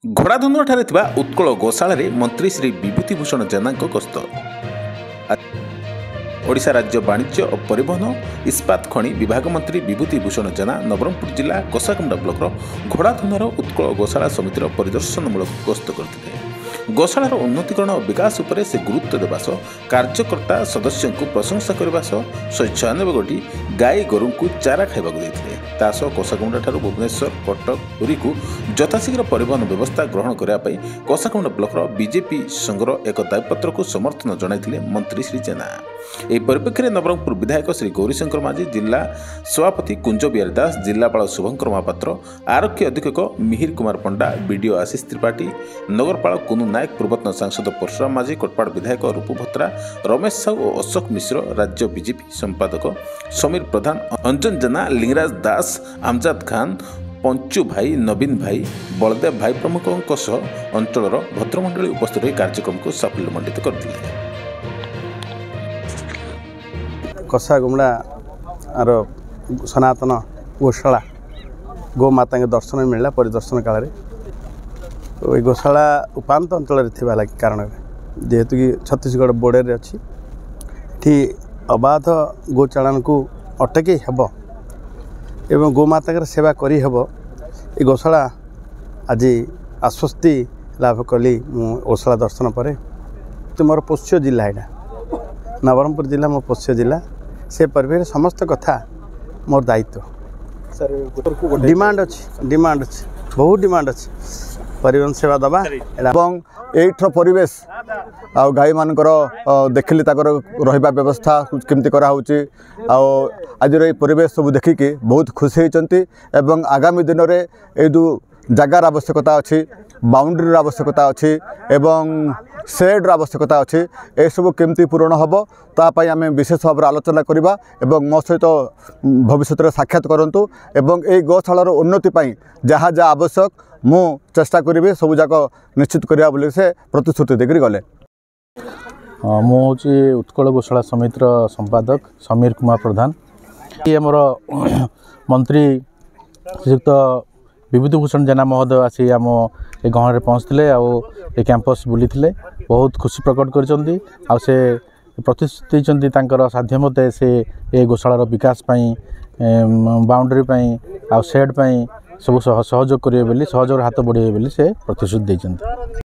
घोड़ाधुनुଠାରେ ଥିବା ଉତ୍କଳ ଗୋଶାଳାରେ ମନ୍ତ୍ରୀ ଶ୍ରୀ ବିଭୂତିଭୂଷଣ ଜେନାଙ୍କ ଗସ୍ତ। ଓଡ଼ିଶା ରାଜ୍ୟ ବାଣିଜ୍ୟ ଓ ପରିବହନ ଇସ୍ପାତ ଖଣି ବିଭାଗ ମନ୍ତ୍ରୀ ବିଭୂତିଭୂଷଣ ଜେନା ନବରଙ୍ଗପୁର ଜିଲ୍ଲା କୋଷାଗୁମ୍ମା ବ୍ଲକର ଘୋଡ଼ାଧୁନାର ଉତ୍କଳ ଗୋଶାଳା ସମିତିର ପରିଦର୍ଶନମୂଳକ ଗସ୍ତ କରିଥିଲେ। ଗୋଶାଳାର ଉନ୍ନତିକରଣ ଓ ବିକାଶ ଉପରେ ସେ ଗୁରୁତ୍ୱ ଦେବା ସହ କାର୍ଯ୍ୟକର୍ତ୍ତା ସଦସ୍ୟଙ୍କୁ ପ୍ରଶଂସା କରିବା ସହ 196ଟି ଗାଈ ଗୋରୁଙ୍କୁ ଚାରା ଖାଇବାକୁ ଦେଇଥିଲେ। ତା ସହ କୋଷାଗୁମ୍ମାଠାରୁ ଭୁବନେଶ୍ୱର, କଟକ, ପୁରୀକୁ ଯଥାଶୀଘ୍ର ପରିବହନ ବ୍ୟବସ୍ଥା ଗ୍ରହଣ କରିବା ପାଇଁ କୋଷାଗୁମ୍ମା ବ୍ଲକର ବିଜେପି ସଂଘର ଏକ ଦାବିପତ୍ରକୁ ସମର୍ଥନ ଜଣାଇଥିଲେ ମନ୍ତ୍ରୀ ଶ୍ରୀ ଜେନା। ଏହି ପରିପ୍ରେକ୍ଷୀରେ ନବରଙ୍ଗପୁର ବିଧାୟକ ଶ୍ରୀ ଗୌରୀଶଙ୍କର ମାଝୀ, ଜିଲ୍ଲା ସଭାପତି କୁଞ୍ଜ ବିହାରୀ ଦାସ, ଜିଲ୍ଲାପାଳ ଶୁଭଙ୍କର ମହାପାତ୍ର, ଆରକ୍ଷୀ ଅଧୀକ୍ଷକ ମିହିର କୁମାର ପଣ୍ଡା, ବିଡିଓ ଆଶିଷ ତ୍ରିପାଠୀ, ନଗରପାଳ କୁନୁ ନାୟକ, ପୂର୍ବତନ ସାଂସଦ ପରଶୁରାମ ମାଝୀ, କୋଟପାଡ଼ ବିଧାୟକ ରୂପୁ ଭତ୍ରା, ରମେଶ ସାହୁ ଓ ଅଶୋକ ମିଶ୍ର, ରାଜ୍ୟ ବିଜେପି ସମ୍ପାଦକ ସମୀର ପ୍ରଧାନ, ଅଞ୍ଜନ ଜେନା, ଲିଙ୍ଗରାଜ ଦାସ, ଆମଜାଦ ଖାନ, ପଞ୍ଚୁ ଭାଇ, ନବୀନ ଭାଇ, ବଳଦେବ ଭାଇ ପ୍ରମୁଖଙ୍କ ସହ ଅଞ୍ଚଳର ଭଦ୍ରମଣ୍ଡଳୀ ଉପସ୍ଥିତ ହୋଇ କାର୍ଯ୍ୟକ୍ରମକୁ ସାଫଲ୍ୟମଣ୍ଡିତ କରିଥିଲେ। कोषागुम्मार सनातन गोशाला गोमाता के दर्शन मिलला परिदर्शन काल में गोशाला उपात अंचल कारण जेहेतु कि छत्तीसगढ़ बॉर्डर अच्छी अबाध गोचालन को अटके हेब एवं गोमाता सेवा करी हेब ये गोशाला आज आश्वस्ति लाभ कली गोशाला दर्शन पर तो मोर पोष्य जिला यहाँ नवरंगपुर जिला मो पोष्य जिला से परिवेश समस्त कथा मोर दायित्व डिमांड अच्छी बहुत डिमांड अच्छी परिवहन सेवा दबा एवं एठर परिवेश आ गाई मानकर देखिली ताकर रहिबा व्यवस्था केमती करा होची आ आज रे परिवेश सब देखिके बहुत खुशी होचंती एवं आगामी दिन रे ए दु जगार आवश्यकता अच्छी बाउंड्री आवश्यकता अच्छी एवं सेड आवश्यकता अच्छी ए सब केमती पूरण हम तापाई आम विशेष भाव आलोचना करवा एवं मो सहित भविष्य में साक्षात करूँ एवं ये गौशालार उन्नति जहाँ जहाँ आवश्यक मु चेष्टा करी सब जाक निश्चित करवा बोली से प्रतिश्रुति देकर गले। मुझे उत्कल गोशाला समितिर संपादक समीर कुमार प्रधान। ये मोर मंत्री श्रीयुक्त विभूतिभूषण जेना महोदय आसी आम ए गाँव में पहुँचते आ कैंपस बुली बहुत खुशी प्रकट कर प्रतिश्रुति साध्य मते से ए गोशालार विकास बाउंड्री आ सेड सब सहयोग करेंगे सहयोग हाथ बढ़े से प्रतिश्रुति देते।